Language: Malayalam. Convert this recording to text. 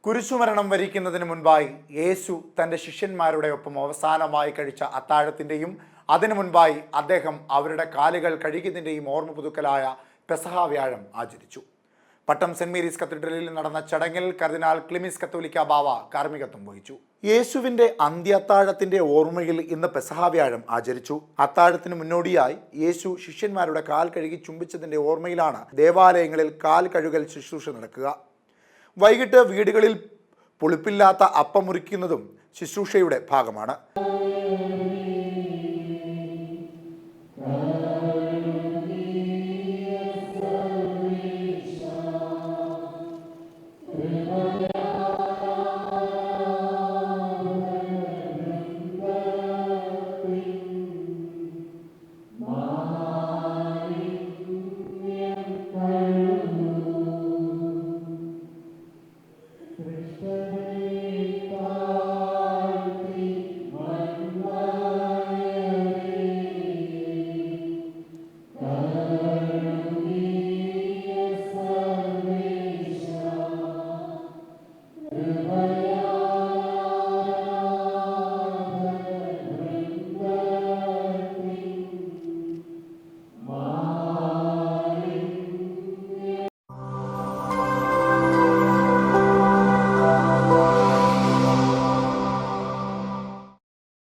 കുരിശുമരണം വരിക്കുന്നതിന് മുൻപായി യേശു തൻ്റെ ശിഷ്യന്മാരുടെ ഒപ്പം അവസാനമായി കഴിച്ച അത്താഴത്തിൻ്റെയും അതിനു മുൻപായി അദ്ദേഹം അവരുടെ കാലുകൾ കഴുകിയതിൻ്റെയും ഓർമ്മ പുതുക്കലായ പെസഹ വ്യാഴം ആചരിച്ചു. പട്ടം സെന്റ് മേരീസ് കത്തീഡ്രലിൽ നടന്ന ചടങ്ങിൽ കർദിനാൾ ക്ലിമിസ് കത്തോലിക്ക ബാവ കാർമ്മികത്വം വഹിച്ചു. യേശുവിൻ്റെ അന്ത്യത്താഴത്തിൻ്റെ ഓർമ്മയിൽ ഇന്ന് പെസഹ വ്യാഴം ആചരിച്ചു. അത്താഴത്തിന് മുന്നോടിയായി യേശു ശിഷ്യന്മാരുടെ കാൽ കഴുകി ചുംബിച്ചതിൻ്റെ ഓർമ്മയിലാണ് ദേവാലയങ്ങളിൽ കാൽ കഴുകൽ ശുശ്രൂഷ നടക്കുക. വൈകിട്ട് വീടുകളിൽ പുളിപ്പില്ലാത്ത അപ്പം മുറിക്കുന്നതും ശുശ്രൂഷയുടെ ഭാഗമാണ്.